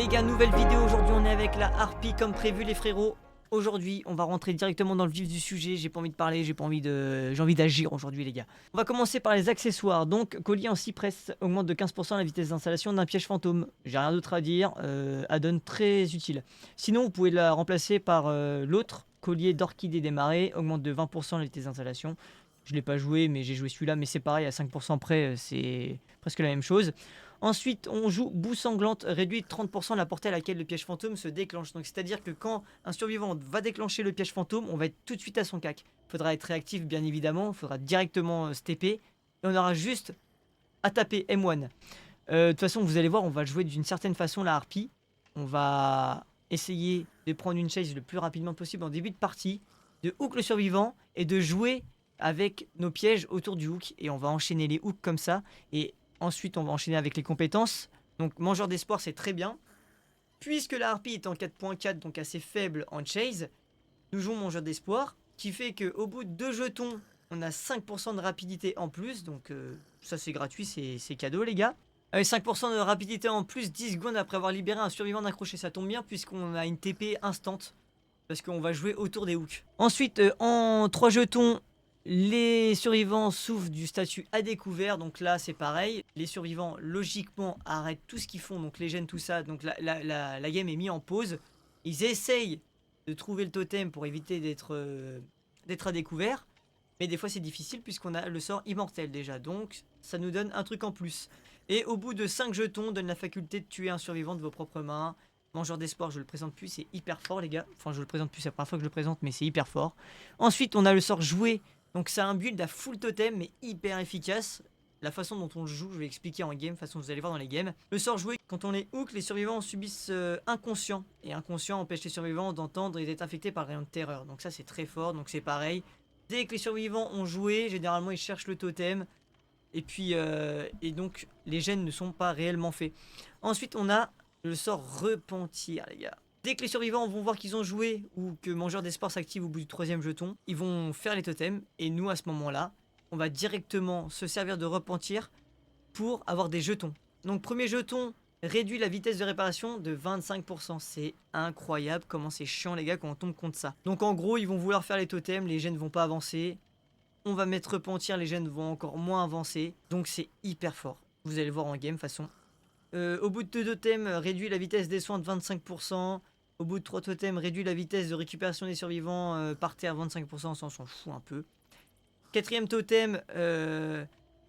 gars, nouvelle vidéo. Aujourd'hui on est avec la harpie comme prévu les frérots. Aujourd'hui on va rentrer directement dans le vif du sujet. J'ai pas envie de parler, j'ai envie d'agir aujourd'hui les gars. On va commencer par les accessoires. Donc collier en cypress augmente de 15% la vitesse d'installation d'un piège fantôme. J'ai rien d'autre à dire, add-on très utile. Sinon vous pouvez la remplacer par l'autre collier d'orchidée des marais, augmente de 20% la vitesse d'installation. Je l'ai pas joué mais j'ai joué celui-là, mais c'est pareil à 5% près, c'est presque la même chose. Ensuite, on joue boue sanglante, réduit de 30% la portée à laquelle le piège fantôme se déclenche. Donc, c'est-à-dire que quand un survivant va déclencher le piège fantôme, on va être tout de suite à son cac. Il faudra être réactif, bien évidemment. Il faudra directement stepper. Et on aura juste à taper M1. De toute façon, vous allez voir, on va jouer d'une certaine façon la harpie. On va essayer de prendre une chase le plus rapidement possible en début de partie, de hook le survivant et de jouer avec nos pièges autour du hook. Et on va enchaîner les hooks comme ça. Et ensuite, on va enchaîner avec les compétences. Donc, mangeur d'espoir, c'est très bien. Puisque la harpie est en 4.4, donc assez faible en chase, nous jouons mangeur d'espoir, qui fait qu'au bout de 2 jetons, on a 5% de rapidité en plus. Donc, ça, c'est gratuit, c'est cadeau, les gars. 5% de rapidité en plus, 10 secondes après avoir libéré un survivant d'un crochet. Ça tombe bien, puisqu'on a une TP instant. Parce qu'on va jouer autour des hooks. Ensuite, en 3 jetons, les survivants souffrent du statut à découvert, donc là c'est pareil. Les survivants logiquement arrêtent tout ce qu'ils font, donc les gènes, tout ça. Donc la game est mise en pause. Ils essayent de trouver le totem pour éviter d'être à découvert. Mais des fois c'est difficile puisqu'on a le sort immortel déjà. Donc ça nous donne un truc en plus. Et au bout de 5 jetons, on donne la faculté de tuer un survivant de vos propres mains. Mangeur d'espoir, je le présente plus, c'est hyper fort les gars. Enfin je le présente plus, c'est la première fois que je le présente, mais c'est hyper fort. Ensuite on a le sort joué. Donc c'est un build à full totem mais hyper efficace. La façon dont on le joue, je vais expliquer en game, de toute façon vous allez voir dans les games. Le sort joué, quand on les hook, les survivants subissent inconscient. Et inconscient empêche les survivants d'entendre et d'être infectés par le rayon de terreur. Donc ça c'est très fort, donc c'est pareil. Dès que les survivants ont joué, généralement ils cherchent le totem. Et puis, et donc les gènes ne sont pas réellement faits. Ensuite on a le sort repentir les gars. Dès que les survivants vont voir qu'ils ont joué ou que mangeur d'espoir s'active au bout du 3e jeton, ils vont faire les totems et nous à ce moment-là, on va directement se servir de repentir pour avoir des jetons. Donc premier jeton réduit la vitesse de réparation de 25%. C'est incroyable comment c'est chiant les gars quand on tombe contre ça. Donc en gros ils vont vouloir faire les totems, les gènes ne vont pas avancer. On va mettre repentir, les gènes vont encore moins avancer. Donc c'est hyper fort. Vous allez le voir en game de toute façon. Au bout de 2 totems, réduit la vitesse des soins de 25%. Au bout de 3 totems, réduit la vitesse de récupération des survivants par terre 25%, ça on s'en fout un peu. 4e totem,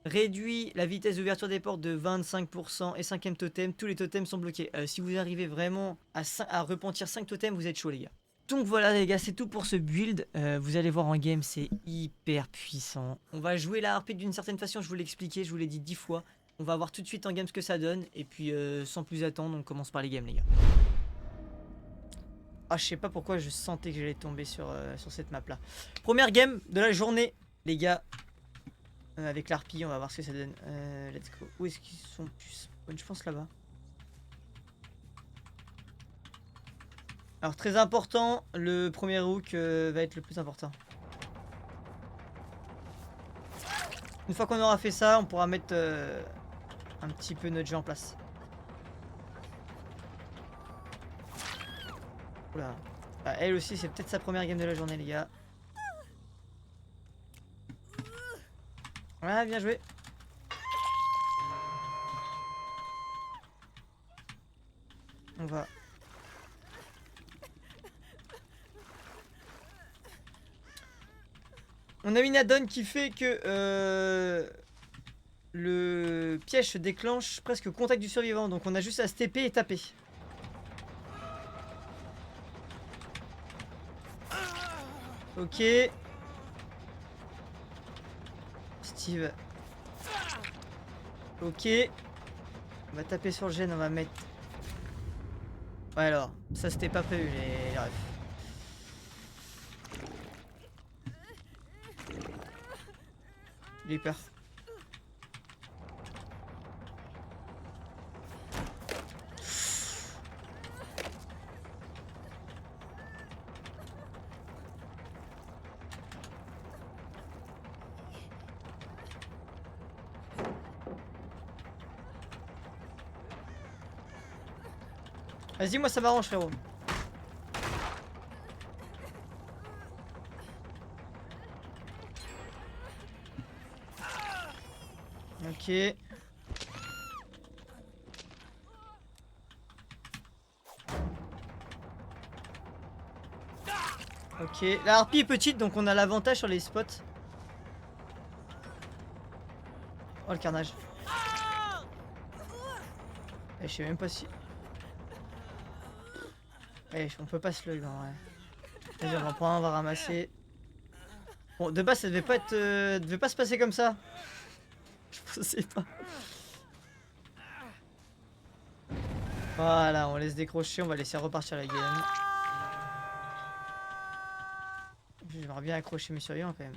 réduit la vitesse d'ouverture des portes de 25%. Et 5e totem, tous les totems sont bloqués. Si vous arrivez vraiment à repentir 5 totems, vous êtes chaud les gars. Donc voilà les gars, c'est tout pour ce build. Vous allez voir en game, c'est hyper puissant. On va jouer la harpie d'une certaine façon, je vous l'ai expliqué, je vous l'ai dit 10 fois. On va voir tout de suite en game ce que ça donne. Et puis sans plus attendre, on commence par les games les gars. Ah je sais pas pourquoi je sentais que j'allais tomber sur cette map là. Première game de la journée les gars. Avec l'harpie, on va voir ce que ça donne. Let's go. Où est-ce qu'ils sont plus? Je pense là-bas. Alors très important, le premier hook va être le plus important. Une fois qu'on aura fait ça, on pourra mettre un petit peu notre jeu en place. Oula. Ah, elle aussi, c'est peut-être sa première game de la journée, les gars. Ouais, bien joué. On va. On a une add-on qui fait que le piège se déclenche presque au contact du survivant. Donc on a juste à se TP et taper. Ok. Steve. Ok. On va taper sur le gène, on va mettre... Ouais alors, ça c'était pas prévu les refs. J'ai peur. Vas-y, moi ça m'arrange, frérot. Ok. Ok. La harpie est petite, donc on a l'avantage sur les spots. Oh, le carnage. Je sais même pas si... on peut pas se le en vrai. Vas-y, on va prendre, on va ramasser. Bon, de base, ça devait pas être... devait pas se passer comme ça. Je sais pas. Voilà, on laisse décrocher, on va laisser repartir la game. J'aimerais bien accrocher mes surveillants quand même.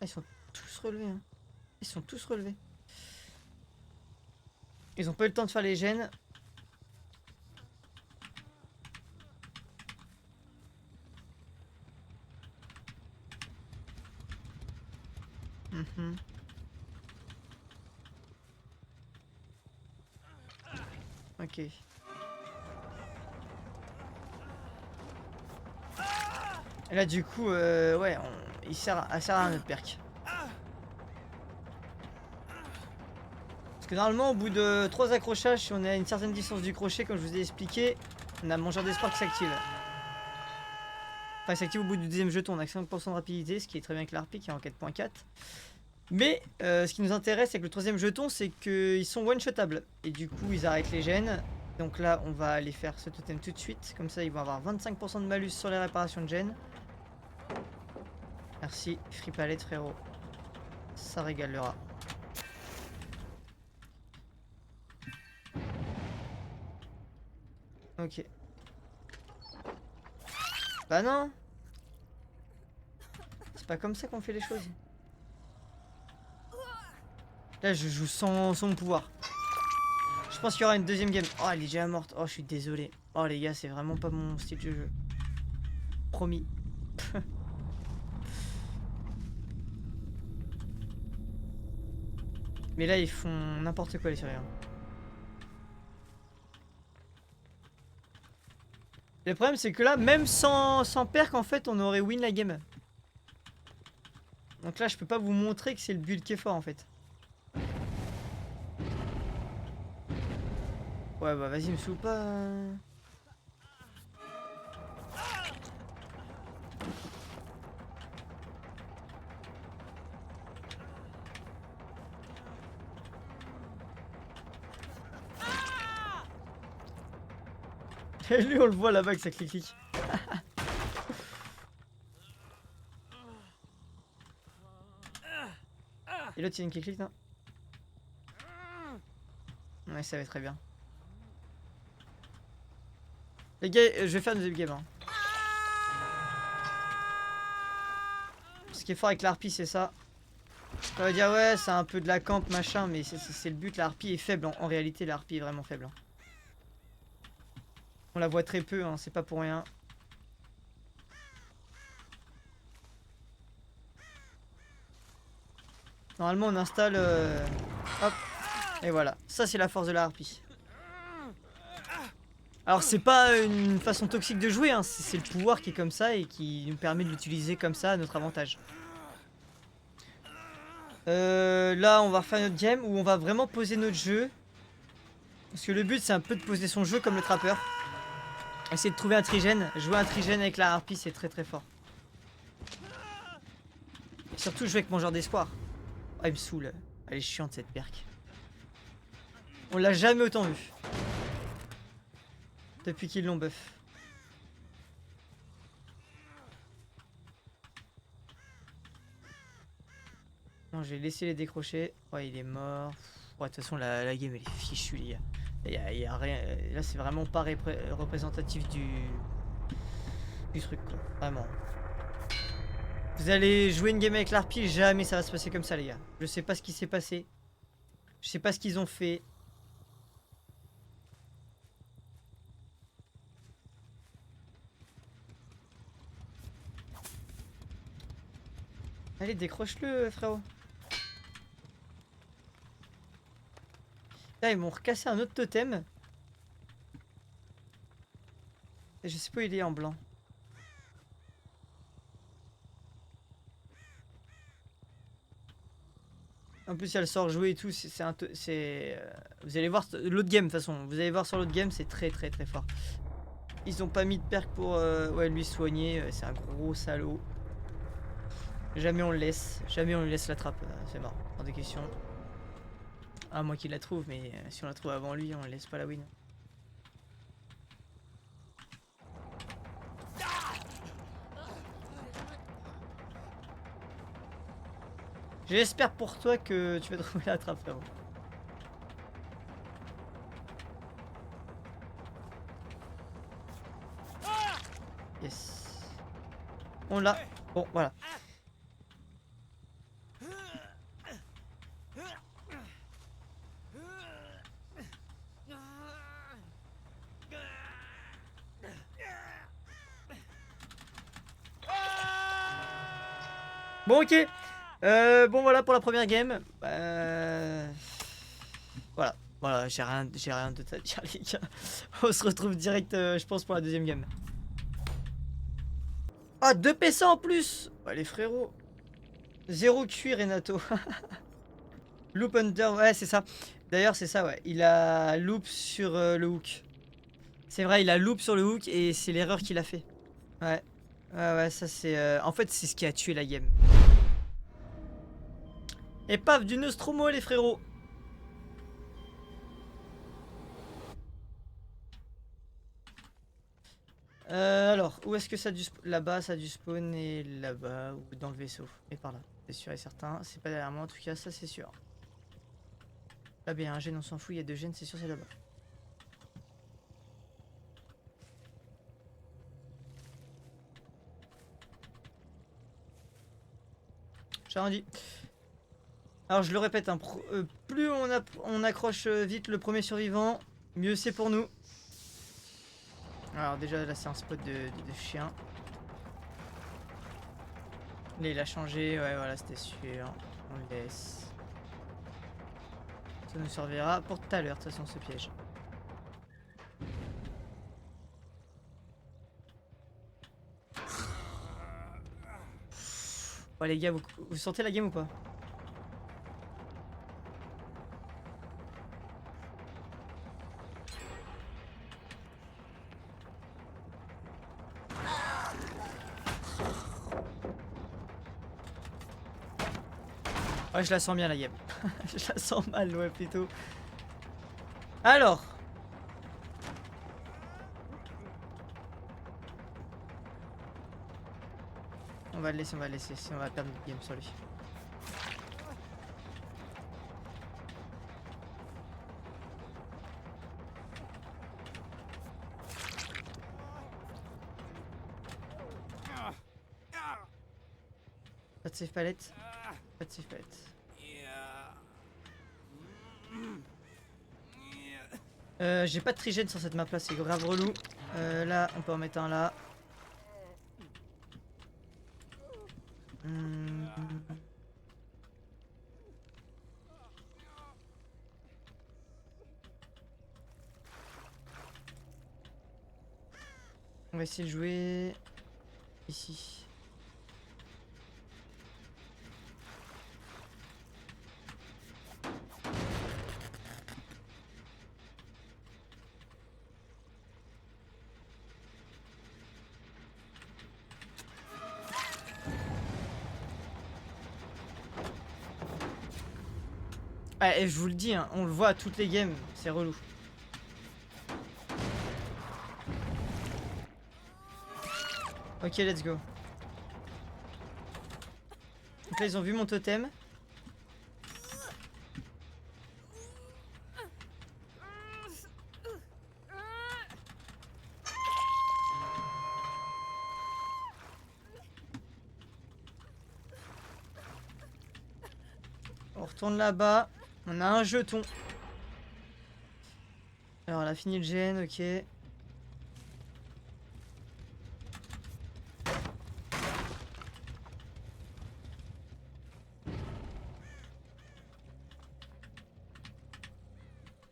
Ah, ils sont tous relevés. Hein. Ils sont tous relevés. Ils ont pas eu le temps de faire les gènes. Ok. Et là du coup, ouais, il sert à notre perk. Parce que normalement au bout de 3 accrochages, si on est à une certaine distance du crochet, comme je vous ai expliqué, on a mangeur d'espoir qui s'active. Enfin, il s'active au bout du deuxième jeton, on a 5% de rapidité, ce qui est très bien avec l'harpie qui est en 4.4. Mais ce qui nous intéresse avec le troisième jeton, c'est qu'ils sont one-shotables. Et du coup, ils arrêtent les gènes. Donc là, on va aller faire ce totem tout de suite. Comme ça, ils vont avoir 25% de malus sur les réparations de gènes. Merci, Free Palette, frérot. Ça régalera. Ok. Bah non! C'est pas comme ça qu'on fait les choses. Là, je joue sans mon pouvoir. Je pense qu'il y aura une deuxième game. Oh, elle est déjà morte. Oh, je suis désolé. Oh, les gars, c'est vraiment pas mon style de jeu. Promis. Mais là, ils font n'importe quoi, les surveillants. Le problème, c'est que là, même sans perk, en fait, on aurait win la game. Donc là, je peux pas vous montrer que c'est le build qui est fort, en fait. Ouais, bah vas-y, me saoule pas. Et lui, on le voit là-bas avec sa clic-clic. Et l'autre, il y a une clic-clic, non? Ouais, ça va très bien. Les gars, je vais faire une deuxième game. Hein. Ce qui est fort avec l'harpie, c'est ça. Ça va dire, ouais, c'est un peu de la camp, machin, mais c'est le but. La harpie est faible. En réalité, la harpie est vraiment faible. Hein. On la voit très peu, hein, c'est pas pour rien. Normalement, on installe... hop. Et voilà. Ça, c'est la force de la harpie. Alors, c'est pas une façon toxique de jouer, hein. C'est le pouvoir qui est comme ça et qui nous permet de l'utiliser comme ça à notre avantage. Là, on va refaire notre game où on va vraiment poser notre jeu. Parce que le but, c'est un peu de poser son jeu comme le trappeur. Essayer de trouver un trigène. Jouer un trigène avec la harpie, c'est très très fort. Et surtout, jouer avec mon genre d'espoir. Oh, il me saoule. Elle est chiante cette perk. On l'a jamais autant vu. Depuis qu'ils l'ont buff. Non, j'ai laissé les décrocher. Ouais, il est mort. Ouais, de toute façon, la game, elle est fichue, les gars. Y a rien. Là, c'est vraiment pas représentatif du truc, quoi. Vraiment. Vous allez jouer une game avec l'harpie, jamais ça va se passer comme ça, les gars. Je sais pas ce qui s'est passé. Je sais pas ce qu'ils ont fait. Allez, décroche-le, frérot. Là, ils m'ont recassé un autre totem. Et je sais pas où il est en blanc. En plus, il y a le sort joué et tout. Vous allez voir l'autre game de toute façon. Vous allez voir sur l'autre game, c'est très très très fort. Ils ont pas mis de perk pour ouais, lui soigner. C'est un gros salaud. Jamais on le laisse. Jamais on lui laisse la trappe. C'est mort. Hors de question. Ah, moi qui la trouve, mais si on la trouve avant lui, on ne laisse pas la win. J'espère pour toi que tu vas trouver la trappe, frérot. Yes. On l'a. Bon, voilà. Bon, ok. Bon, voilà pour la première game. Voilà. Voilà, j'ai rien d'autre à dire, les gars. On se retrouve direct, je pense, pour la deuxième game. Ah, 2 PC en plus. Ouais, les frérots. 0 cuir, Renato. Loop under, ouais, c'est ça. D'ailleurs, c'est ça, ouais. Il a loop sur le hook. C'est vrai, il a loop sur le hook et c'est l'erreur qu'il a fait. Ouais. Ouais, ça c'est... En fait, c'est ce qui a tué la game. Et paf, du Nostromo, les frérots. Alors, où est-ce que ça a dû là-bas, ça a dû spawn et là-bas, ou dans le vaisseau. Et par là, c'est sûr et certain. C'est pas derrière moi, en tout cas, ça c'est sûr. Là-bas, il y a un gène, on s'en fout, il y a 2 gènes, c'est sûr, c'est là-bas. J'ai rien dit. Alors, je le répète, hein, plus on accroche vite le premier survivant, mieux c'est pour nous. Alors déjà là c'est un spot de chien. Là il a changé, ouais voilà c'était sûr. On le laisse. Ça nous servira pour tout à l'heure de toute façon ce piège. Ouais les gars, vous sentez la game ou pas? Ouais, je la sens bien la game. Je la sens mal, ouais, plutôt. Alors. On va le laisser, sinon on va perdre notre game sur lui. Pas de safe palette. Pas de safe palette. J'ai pas de trigène sur cette map là, c'est grave relou. Là, on peut en mettre un là. On va essayer de jouer ici. Ah, et je vous le dis, hein, on le voit à toutes les games, c'est relou. Ok, let's go. Donc là, ils ont vu mon totem. On retourne là-bas. On a un jeton. Alors, elle a fini le gène, ok.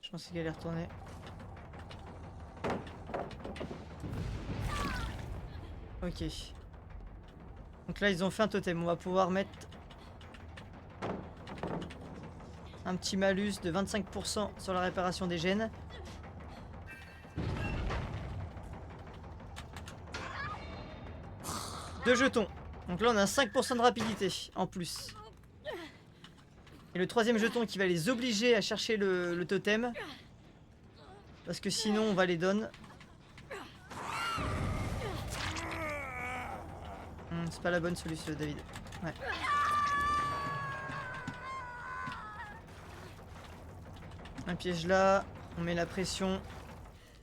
Je pensais qu'elle allait retourner. Ok. Donc là ils ont fait un totem. On va pouvoir mettre un petit malus de 25% sur la réparation des gènes. Deux jetons. Donc là on a 5% de rapidité en plus. Et le troisième jeton qui va les obliger à chercher le totem. Parce que sinon on va les donner. C'est pas la bonne solution, David. Ouais. Un piège là. On met la pression.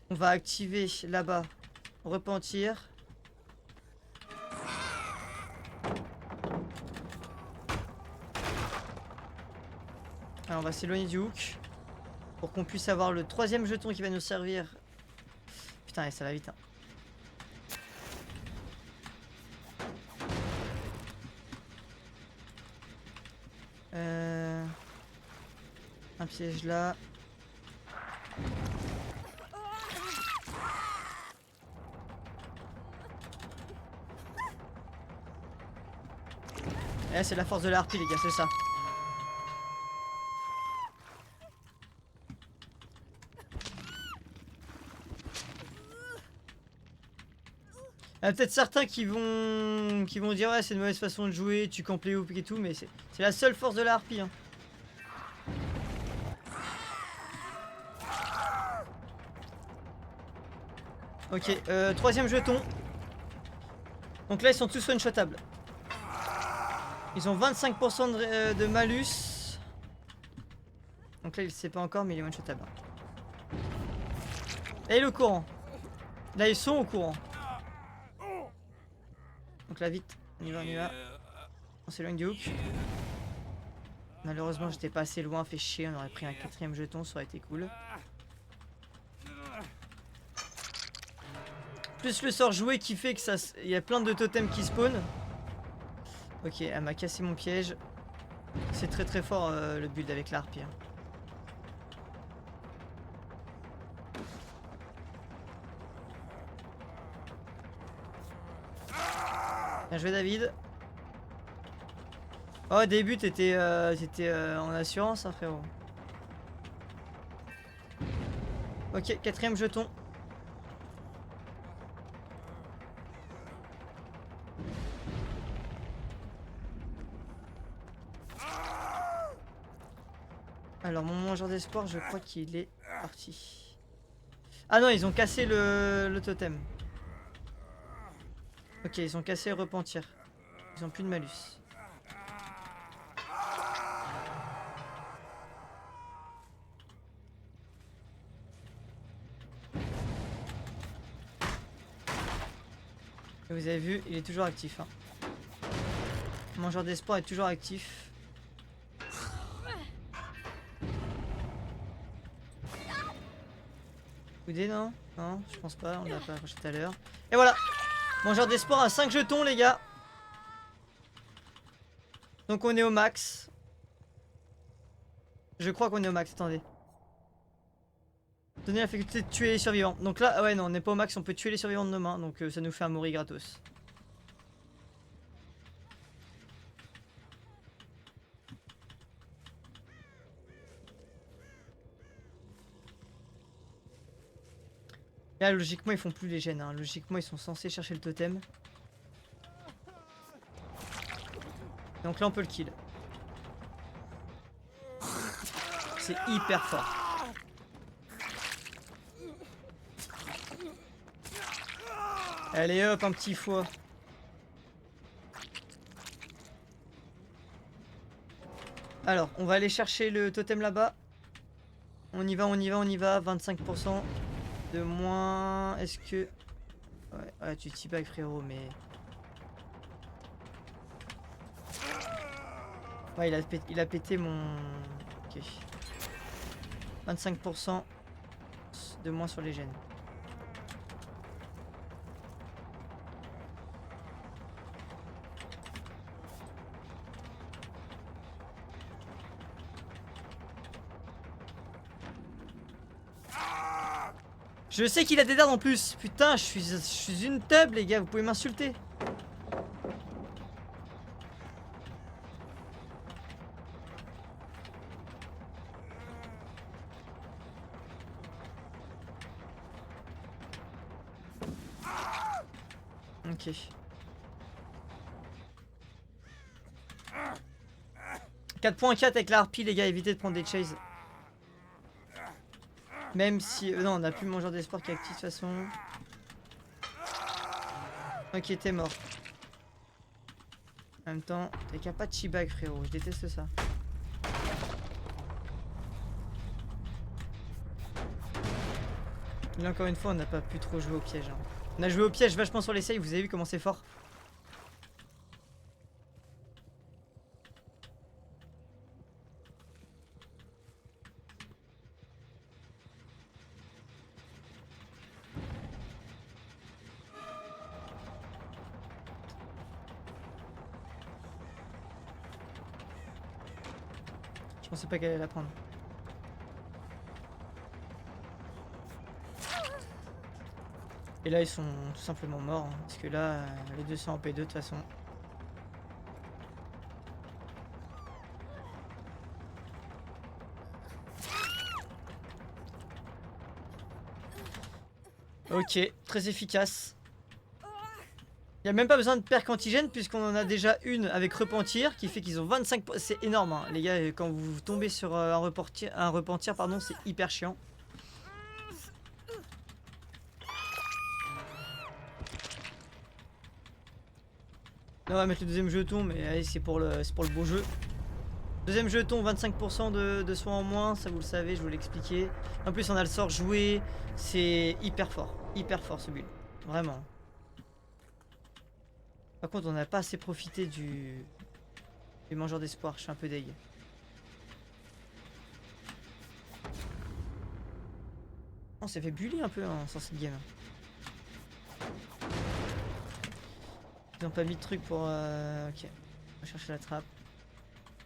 On va activer là-bas. Repentir. Alors on va s'éloigner du hook. Pour qu'on puisse avoir le troisième jeton qui va nous servir. Putain, ça va vite. Hein. Un piège là. Et là, c'est la force de la harpie, les gars, c'est ça. Il y a peut-être certains qui vont dire ouais c'est une mauvaise façon de jouer, tu campes les hoops et tout, mais c'est la seule force de la harpie. Hein. Ok, troisième jeton. Donc là ils sont tous one-shotables. Ils ont 25% de malus. Donc là il sait pas encore mais il est one-shotable. Et le courant. Là ils sont au courant. Donc là vite, on y va, on y va. On s'éloigne du hook. Malheureusement j'étais pas assez loin, fait chier, on aurait pris un quatrième jeton, ça aurait été cool. Plus le sort joué qui fait que ça, il y a plein de totems qui spawnent. Ok, elle m'a cassé mon piège. C'est très très fort le build avec la harpie. Hein. Bien joué David. Oh au début t'étais en assurance hein, frérot. Ok, quatrième jeton. Alors mon mangeur d'espoir je crois qu'il est parti. Ah non ils ont cassé le totem. Ok ils ont cassé le repentir. Ils ont plus de malus. Et vous avez vu, il est toujours actif. Hein. Le mangeur d'espoir est toujours actif. Coudé non? Non, je pense pas, on l'a pas accroché tout à l'heure. Et voilà! Mangeur d'espoir à 5 jetons les gars. Donc on est au max. Je crois qu'on est au max, attendez. Donner la faculté de tuer les survivants. Donc là, ouais non, on n'est pas au max, on peut tuer les survivants de nos mains. Donc ça nous fait un mori gratos. Là logiquement ils font plus les gènes. Hein. Logiquement ils sont censés chercher le totem. Donc là on peut le kill. C'est hyper fort. Allez hop, un petit foie. Alors, on va aller chercher le totem là-bas. On y va, on y va, on y va. 25% de moins. Est-ce que... Ouais, tu teabag frérot, mais... Ouais, il a pété mon... Ok. 25% de moins sur les gènes. Je sais qu'il a des dards en plus. Putain, je suis une teub, les gars. Vous pouvez m'insulter. Ok. 4.4 avec la harpie, les gars. Évitez de prendre des chases. Même si... non, on a plus mangeur d'espoir qui est actif de toute façon. Ok, t'es mort. En même temps, t'as qu'à pas de chibag, frérot. Je déteste ça. Là, encore une fois, on n'a pas pu trop jouer au piège. Hein. On a joué au piège vachement sur les saves. Vous avez vu comment c'est fort? Je pensais pas qu'elle allait la prendre. Et là ils sont tout simplement morts, hein, parce que là les deux sont en P2 de toute façon. Ok, très efficace. Il n'y a même pas besoin de perk antigène puisqu'on en a déjà une avec repentir qui fait qu'ils ont 25... C'est énorme hein. Les gars, quand vous tombez sur un repentir, pardon, c'est hyper chiant. Là on va mettre le deuxième jeton mais allez, c'est pour le beau jeu. Deuxième jeton, 25% de soins en moins, ça vous le savez, je vous l'ai expliqué. En plus on a le sort joué, c'est hyper fort ce build, vraiment. Par contre on n'a pas assez profité du mangeur d'espoir, je suis un peu deg. On s'est fait bully un peu hein, sur cette game. Ils ont pas mis de truc pour... Ok, on va chercher la trappe.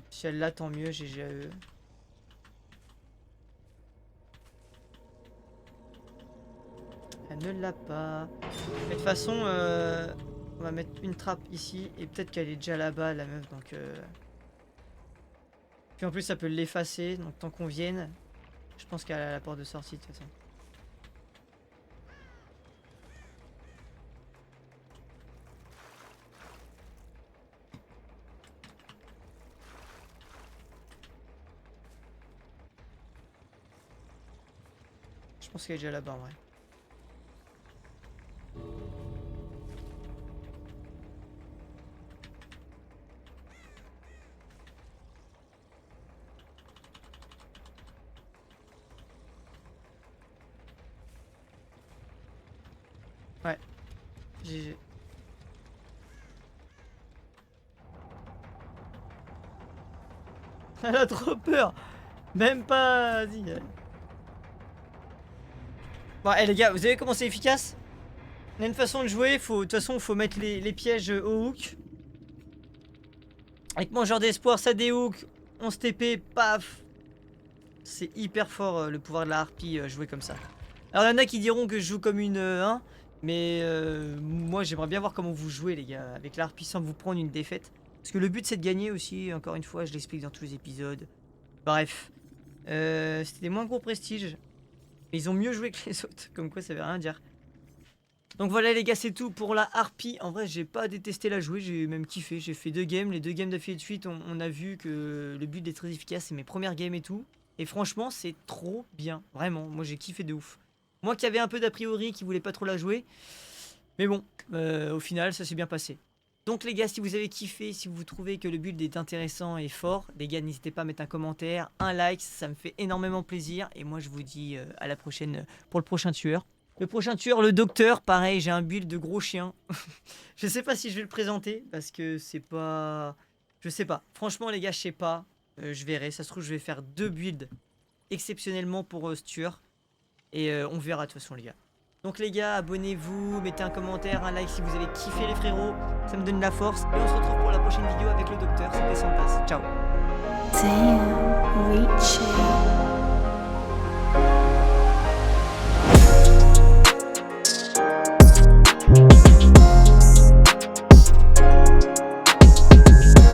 Si elle l'a, tant mieux, GG à eux. Elle ne l'a pas. Mais de toute façon, on va mettre une trappe ici. Et peut-être qu'elle est déjà là-bas, la meuf. Donc, puis en plus, ça peut l'effacer. Donc tant qu'on vienne, je pense qu'elle a la porte de sortie de toute façon. Je pense qu'elle est déjà là-bas en vrai. Ouais. GG. Elle a trop peur. Même pas... Vas-y. Bon, les gars, vous avez comment c'est efficace? On a une façon de jouer, de toute façon, il faut mettre les pièges au hook. Avec mangeur d'espoir, ça déhook, on se TP, paf. C'est hyper fort le pouvoir de la harpie jouer comme ça. Alors, il y en a qui diront que je joue comme une 1, mais moi j'aimerais bien voir comment vous jouez, les gars, avec la harpie sans vous prendre une défaite. Parce que le but c'est de gagner aussi, encore une fois, je l'explique dans tous les épisodes. Bref, c'était des moins gros prestiges. Mais ils ont mieux joué que les autres, comme quoi ça veut rien dire. Donc voilà les gars, c'est tout pour la harpie. En vrai, j'ai pas détesté la jouer, j'ai même kiffé. J'ai fait 2 games, les 2 games d'affilée de suite, on a vu que le build est très efficace, c'est mes premières games et tout. Et franchement, c'est trop bien, vraiment. Moi j'ai kiffé de ouf. Moi qui avais un peu d'a priori, qui voulait pas trop la jouer. Mais bon, au final, ça s'est bien passé. Donc les gars, si vous avez kiffé, si vous trouvez que le build est intéressant et fort, les gars, n'hésitez pas à mettre un commentaire, un like, ça me fait énormément plaisir. Et moi, je vous dis à la prochaine pour le prochain tueur. Le prochain tueur, le docteur, pareil, j'ai un build de gros chien. Je sais pas si je vais le présenter, parce que c'est pas... Je sais pas. Franchement, les gars, je sais pas. Je verrai. Ça se trouve, je vais faire 2 builds exceptionnellement pour ce tueur. Et on verra de toute façon, les gars. Donc les gars, abonnez-vous, mettez un commentaire, un like si vous avez kiffé les frérots, ça me donne de la force. Et on se retrouve pour la prochaine vidéo avec le docteur, c'était Santas. Ciao.